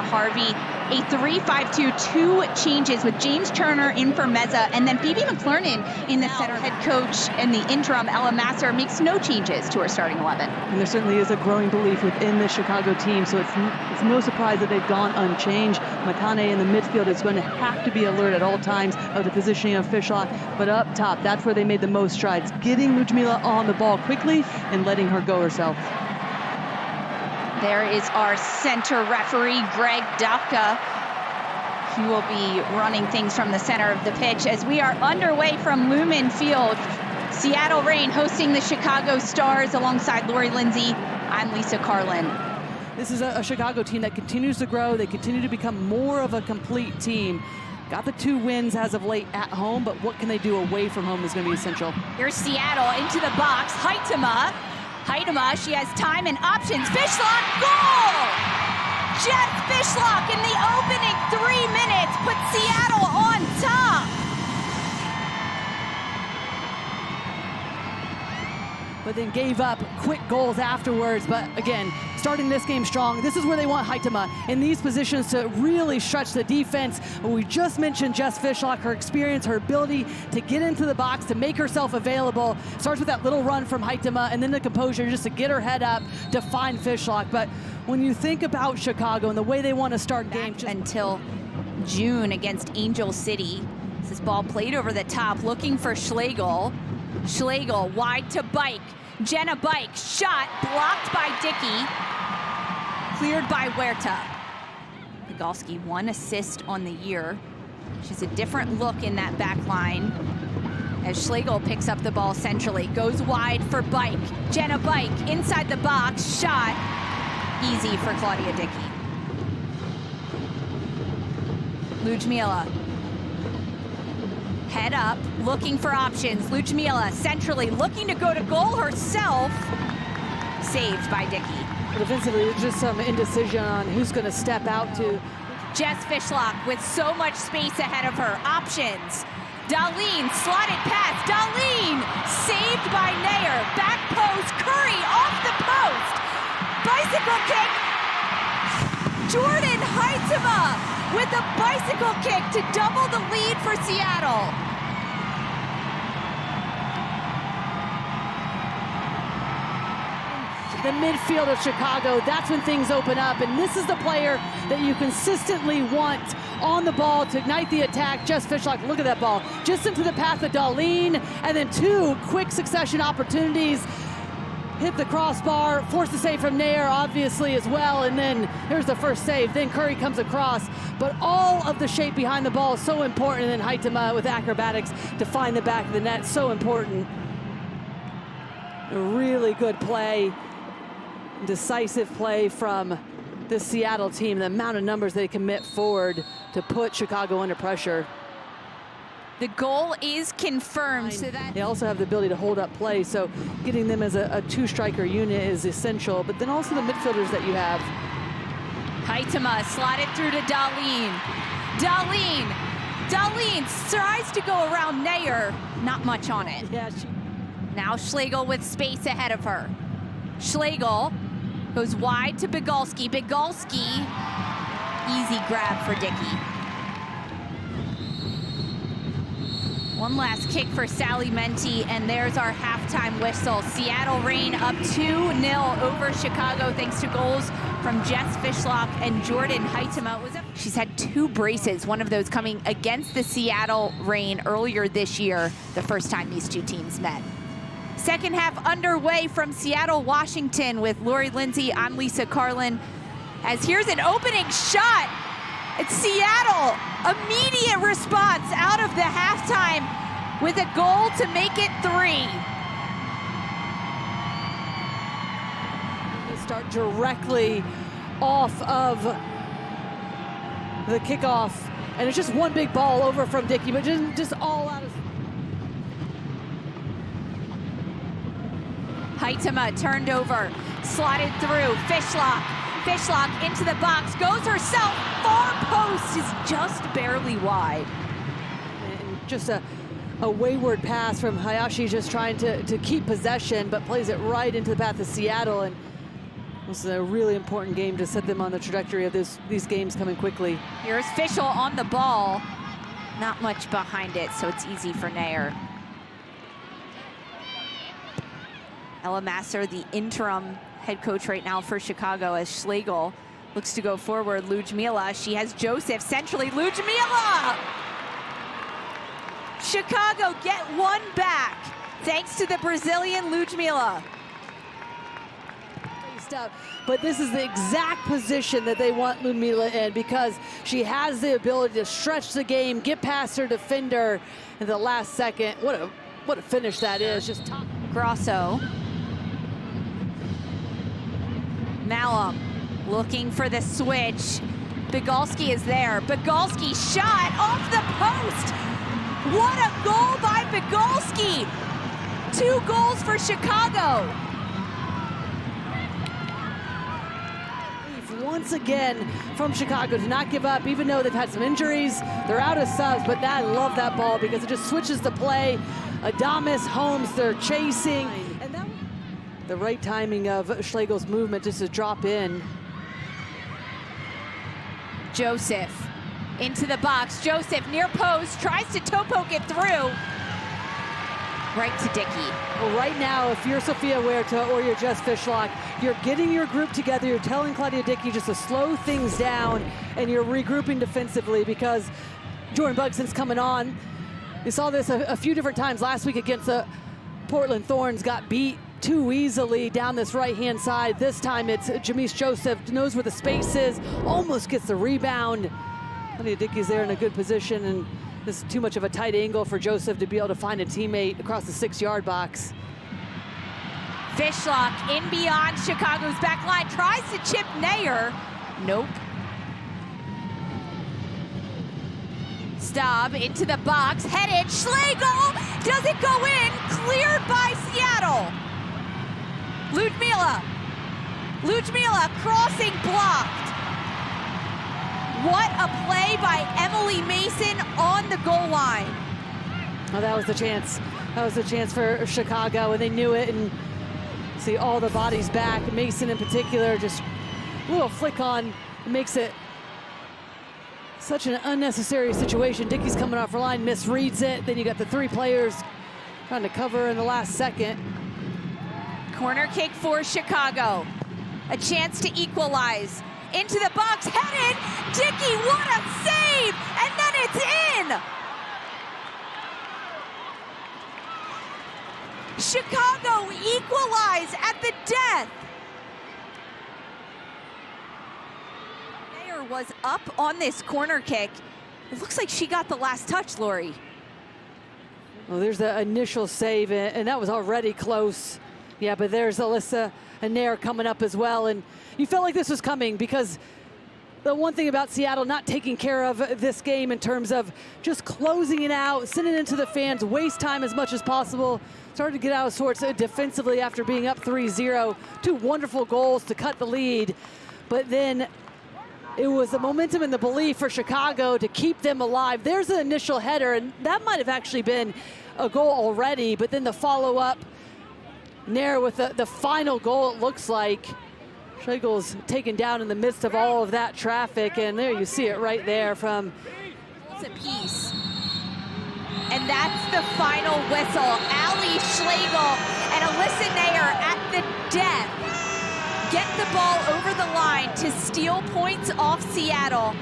Harvey. A 3-5-2, two changes with James Turner in for Meza, and then Phoebe McClernand in the center. Head coach and the interim, Ella Masser, makes no changes to her starting 11. And there certainly is a growing belief within the Chicago team, so it's no surprise that they've gone unchanged. Makane in the midfield is going to have to be alert at all times of the positioning of Fishlock, but up top, that's where they made the most strides, getting Ludmila on the ball quickly and letting her go herself. There is our center referee, Greg Dapka. He will be running things from the center of the pitch as we are underway from Lumen Field. Seattle Reign hosting the Chicago Stars alongside Lori Lindsay. I'm Lisa Carlin. This is a Chicago team that continues to grow. They continue to become more of a complete team. Got the 2 wins as of late at home, but what can they do away from home is going to be essential. Here's Seattle into the box. Heitema, she has time and options. Fishlock, goal! Jess Fishlock in the opening 3 minutes put Seattle on top. But then gave up quick goals afterwards. But again, starting this game strong. This is where they want Heitema in these positions to really stretch the defense. We just mentioned Jess Fishlock, her experience, her ability to get into the box, to make herself available. Starts with that little run from Heitema and then the composure just to get her head up to find Fishlock. But when you think about Chicago and the way they want to start games, until June against Angel City. This ball played over the top, looking for Schlegel. Schlegel wide to Bike. Jenna Bike, shot blocked by Dickey, cleared by Huerta. Pigalski, 1 assist on the year. She's a different look in that back line as Schlegel picks up the ball centrally, goes wide for Bike. Jenna Bike inside the box, shot easy for Claudia Dickey. Ludmila, head up, looking for options. Ludmila centrally, looking to go to goal herself. Saved by Dickey. Defensively, there's just some indecision on who's going to step out to. Jess Fishlock with so much space ahead of her. Options. Darlene, slotted pass. Darlene, saved by Nair. Back post, Curry off the post. Bicycle kick. Jordan Heitema with a bicycle kick to double the lead for Seattle. The midfield of Chicago, that's when things open up, and this is the player that you consistently want on the ball to ignite the attack. Jess Fishlock, look at that ball, just into the path of Darlene, and then 2 quick succession opportunities. Hit the crossbar, forced the save from Nair, obviously, as well, and then here's the first save. Then Curry comes across, but all of the shape behind the ball is so important, and then Heitema with acrobatics to find the back of the net, so important. A really good play, decisive play from the Seattle team, the amount of numbers they commit forward to put Chicago under pressure. The goal is confirmed. So that they also have the ability to hold up play, so getting them as a 2-striker unit is essential, but then also the midfielders that you have. Heitema slotted through to Darlene. Darlene tries to go around Nair. Not much on it. Yeah, now Schlegel with space ahead of her. Schlegel goes wide to Pigalski. Pigalski, easy grab for Dickey. One last kick for Sally Menti, and there's our halftime whistle. Seattle Reign up 2-0 over Chicago thanks to goals from Jess Fishlock and Jordan Heitema. She's had 2 braces, one of those coming against the Seattle Reign earlier this year, the first time these 2 teams met. Second half underway from Seattle, Washington with Lori Lindsay. I'm Lisa Carlin. As here's an opening shot. It's Seattle. Immediate response out of the halftime with a goal to make it 3. They start directly off of the kickoff, and it's just one big ball over from Dickey, but just all out of. Heitema turned over, slotted through, Fishlock into the box, goes herself, far post is just barely wide. And just a wayward pass from Hayashi, just trying to keep possession, but plays it right into the path of Seattle. And This is a really important game to set them on the trajectory of these games coming quickly. Here's Fischel on the ball. Not much behind it, so it's easy for Nair. Ella Masser, the interim head coach right now for Chicago, as Schlegel looks to go forward. Ludmila, she has Joseph centrally. Ludmila! Chicago get one back, thanks to the Brazilian Ludmila. But this is the exact position that they want Ludmila in, because she has the ability to stretch the game, get past her defender in the last second. What a finish that is. Just top. Grosso. Malum looking for the switch. Bigalski is there. Bigalski shot off the post. What a goal by Bigalski. 2 goals for Chicago. Once again from Chicago to not give up, even though they've had some injuries. They're out of subs, but I love that ball because it just switches the play. Adames, Holmes, they're chasing. And that, the right timing of Schlegel's movement just to drop in. Joseph into the box. Joseph near post, tries to toe poke it through. Right to Dickey. Well, right now, if you're Sophia Huerta or you're Jess Fishlock, you're getting your group together, you're telling Claudia Dickey just to slow things down, and you're regrouping defensively because Jordan Bugson's coming on. We saw this a few different times last week against the Portland Thorns, got beat too easily down this right-hand side. This time it's Jamise Joseph, knows where the space is, almost gets the rebound. Claudia Dickey's there in a good position, and this is too much of a tight angle for Joseph to be able to find a teammate across the 6-yard box. Fishlock in beyond Chicago's back line, tries to chip Nair. Nope. Staub into the box, headed, Schlegel, does it go in? Cleared by Seattle. Ludmila crossing blocked. What a play by Emily Mason on the goal line. Oh, that was the chance. That was the chance for Chicago, and they knew it, and see all the bodies back. Mason in particular, just a little flick on, makes it such an unnecessary situation. Dickey's coming off her line, misreads it. Then you got the 3 players trying to cover in the last second. Corner kick for Chicago. A chance to equalize. Into the box, headed, Dickey, what a save, and then it's in! Chicago equalize at the death. Nair was up on this corner kick. It looks like she got the last touch, Lori. Well, there's the initial save, and that was already close. Yeah, but there's Alyssa and Nair coming up as well, and you felt like this was coming because the one thing about Seattle not taking care of this game in terms of just closing it out, sending it into the fans, waste time as much as possible, started to get out of sorts defensively after being up 3-0. 2 wonderful goals to cut the lead, but then it was the momentum and the belief for Chicago to keep them alive. There's an initial header, and that might have actually been a goal already, but then the follow-up, Nair with the final goal, it looks like. Schlegel's taken down in the midst of all of that traffic, and there you see it right there from a piece. And that's the final whistle. Ali Schlegel and Alyssa Nair at the death get the ball over the line to steal points off Seattle.